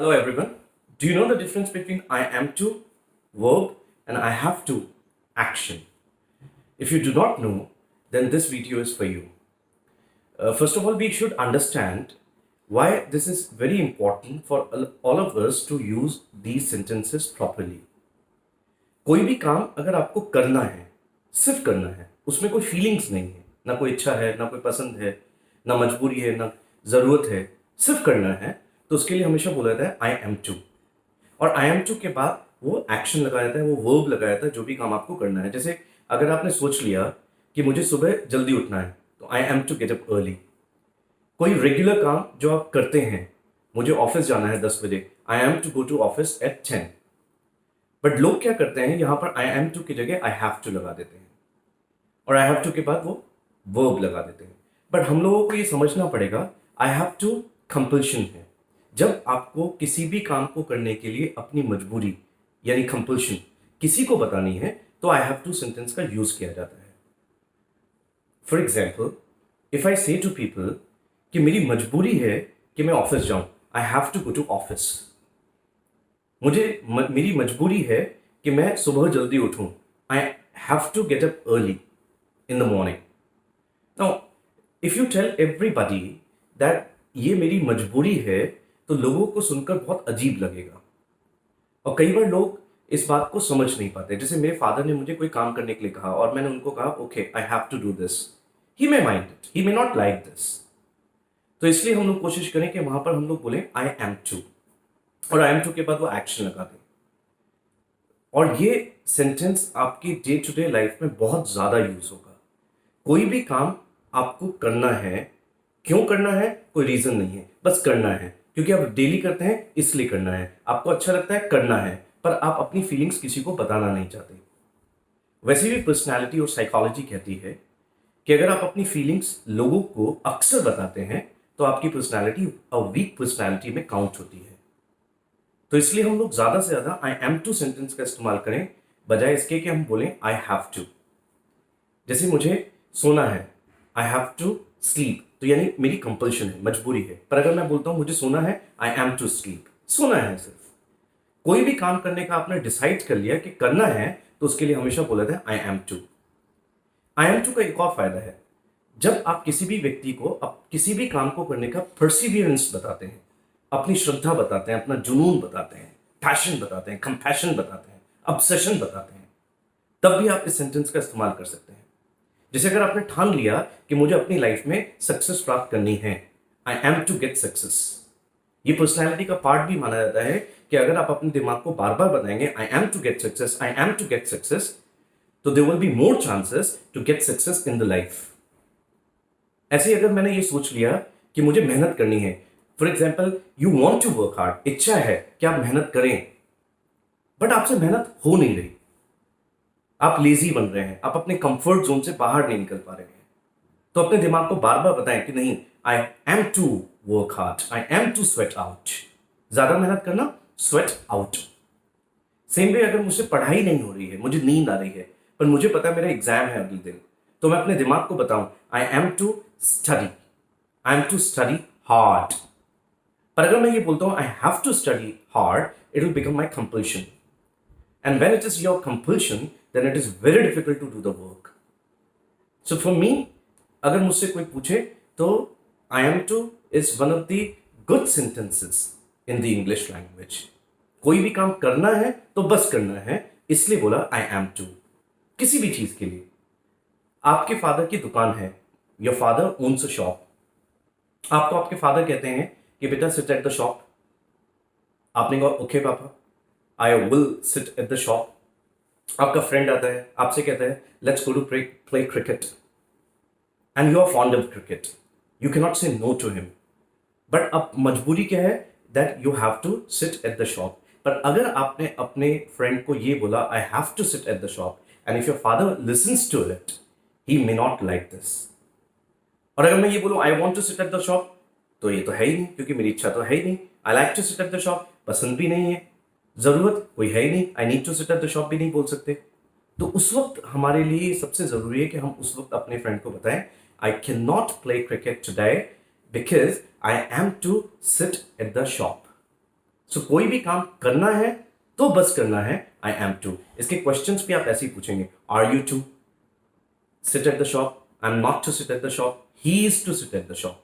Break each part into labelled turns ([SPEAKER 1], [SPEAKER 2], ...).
[SPEAKER 1] Hello everyone. Do you know the difference between I am to verb and I have to action? If you do not know, then this video is for you. First of all, we should understand why this is very important for all of us to use these sentences properly. कोई भी काम अगर आपको करना है, सिर्फ करना है, उसमें कोई फीलिंग्स नहीं है, ना कोई इच्छा है, ना कोई पसंद है, ना मजबूरी है, ना ज़रूरत है, सिर्फ करना है, तो उसके लिए हमेशा बोला जाता है आई एम टू। और आई एम टू के बाद वो एक्शन लगाया जाता है, वो वर्ब लगाया जाता है, जो भी काम आपको करना है। जैसे अगर आपने सोच लिया कि मुझे सुबह जल्दी उठना है, तो I am to get up early. कोई रेगुलर काम जो आप करते हैं, मुझे ऑफिस जाना है 10 बजे, I am to go to office at 10। But लोग क्या करते हैं, यहां पर आई एम टू की जगह आई हैव टू लगा देते हैं, और आई हैव टू के बाद वो वर्ब लगा देते हैं। बट हम लोगों को ये समझना पड़ेगा, आई हैव टू कंपल्शन है। जब आपको किसी भी काम को करने के लिए अपनी मजबूरी यानी कंपल्शन किसी को बतानी है, तो आई हैव टू सेंटेंस का यूज किया जाता है। फॉर एग्जाम्पल, इफ आई से टू पीपल कि मेरी मजबूरी है कि मैं ऑफिस जाऊं, I have to go to office. मेरी मजबूरी है कि मैं सुबह जल्दी उठूं, I have to get up early in the morning. Now if you tell everybody that ये मेरी मजबूरी है, तो लोगों को सुनकर बहुत अजीब लगेगा। और कई बार लोग इस बात को समझ नहीं पाते। जैसे मेरे फादर ने मुझे कोई काम करने के लिए कहा और मैंने उनको कहा okay I have to do this, he may mind it, he may not like this. तो इसलिए हम लोग कोशिश करें कि वहां पर हम लोग बोलें आई एम टू, और आई एम टू के बाद वो एक्शन लगा दें। और ये सेंटेंस आपकी डे टू डे लाइफ में बहुत ज्यादा यूज होगा। कोई भी काम आपको करना है, क्यों करना है कोई रीजन नहीं है, बस करना है क्योंकि आप डेली करते हैं इसलिए करना है, आपको अच्छा लगता है करना है, पर आप अपनी फीलिंग्स किसी को बताना नहीं चाहते। वैसे भी पर्सनालिटी और साइकोलॉजी कहती है कि अगर आप अपनी फीलिंग्स लोगों को अक्सर बताते हैं, तो आपकी पर्सनालिटी वीक पर्सनालिटी में काउंट होती है। तो इसलिए हम लोग ज्यादा से ज्यादा आई एम टू सेंटेंस का इस्तेमाल करें, बजाय इसके कि हम बोलें आई हैव टू। जैसे मुझे सोना है, आई हैव टू स्लीप, तो यानी मेरी कंपल्शन है, मजबूरी है। पर अगर मैं बोलता हूं मुझे सोना है, आई एम टू स्लीप, सोना है। सिर्फ कोई भी काम करने का आपने डिसाइड कर लिया कि करना है, तो उसके लिए हमेशा बोला था I am to. I am to का एक और फायदा है, जब आप किसी भी व्यक्ति को किसी भी काम को करने का परसिवियरेंस बताते हैं, अपनी श्रद्धा बताते हैं, अपना जुनून बताते हैं, पैशन बताते हैं, कंपैशन बताते हैं, ऑब्सेशन बताते हैं, तब भी आप इस सेंटेंस का इस्तेमाल कर सकते हैं। जैसे अगर आपने ठान लिया कि मुझे अपनी लाइफ में सक्सेस प्राप्त करनी है, I am to get success. ये पर्सनैलिटी का पार्ट भी माना जाता है कि अगर आप अपने दिमाग को बार बार बताएंगे I am to get success, I am to get success, तो there will be more chances to get success in the life. ऐसे अगर मैंने ये सोच लिया कि मुझे मेहनत करनी है, for example you want to work hard, इच्छा है कि आप मेहनत करें, बट आपसे मेहनत हो नहीं रही, आप लेजी बन रहे हैं, आप अपने कंफर्ट जोन से बाहर नहीं निकल पा रहे हैं, तो अपने दिमाग को बार बार बताएं कि नहीं, I am to work hard, I am to sweat out. ज्यादा मेहनत करना, स्वेट आउट। सेम वे अगर मुझसे पढ़ाई नहीं हो रही है, मुझे नींद आ रही है, पर मुझे पता है मेरा एग्जाम है अगले दिन, तो मैं अपने दिमाग को बताऊं I am to study, I am to study hard. पर अगर मैं ये बोलता हूं I have to study hard, it will become my compulsion, and when it is your compulsion, then it is very difficult to do the work. So for me, अगर मुझसे कोई पूछे तो I am to is one of the good sentences in the English language. कोई भी काम करना है तो बस करना है, इसलिए बोला I am to। किसी भी चीज के लिए, आपके फादर की दुकान है, your father owns a shop, आपको आपके फादर कहते हैं कि बेटा sit at the shop, आपने कहा ओके पापा, I will sit at the shop। आपका फ्रेंड आता है, आपसे कहता है let's go to play cricket, and you are fond of cricket, you can not say no to him, but अब मजबूरी क्या है, that you have to sit at the shop. पर अगर आपने अपने फ्रेंड को ये बोला I have to sit at the shop, and if your father listens to it, he may not like this. और अगर मैं ये बोलूं I want to sit at the shop, तो ये तो है ही नहीं, क्योंकि मेरी इच्छा तो है ही नहीं। I like to sit at the shop, पसंद भी नहीं है, जरूरत कोई है ही नहीं, I need to sit at the shop भी नहीं बोल सकते। तो उस वक्त हमारे लिए सबसे जरूरी है कि हम उस वक्त अपने फ्रेंड को बताएं I can not play cricket today because I am to sit at the shop. So कोई भी काम करना है तो बस करना है, आई एम टू। इसके क्वेश्चंस भी आप ऐसे ही पूछेंगे, are you to sit at the shop? I am not to sit at the shop, he is to sit at the shop.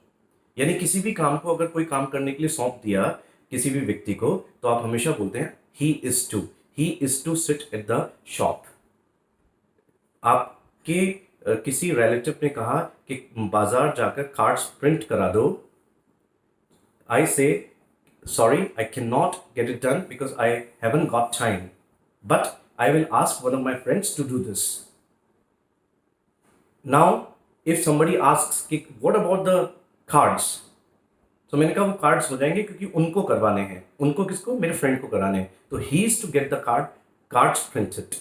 [SPEAKER 1] यानी किसी भी काम को अगर कोई काम करने के लिए सौंप दिया किसी भी व्यक्ति को, तो आप हमेशा बोलते हैं he is to sit at the shop. आपके किसी रिलेटिव ने कहा कि बाजार जाकर कार्ड्स प्रिंट करा दो, आई से sorry, I cannot get it done because I haven't got time, but I will ask one of my friends to do this. Now if somebody asks कि what about the cards, तो मैंने कहा वो cards हो जाएंगे क्योंकि उनको करवाने हैं। उनको किसको? मेरे फ्रेंड को कराने हैं। तो he is to get the cards printed.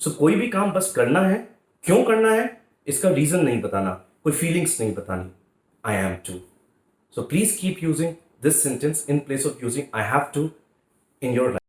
[SPEAKER 1] सो कोई भी काम बस करना है, क्यों करना है इसका रीजन नहीं बताना, कोई फीलिंग्स नहीं बतानी, I am to. So please keep using this sentence in place of using I have to in your life.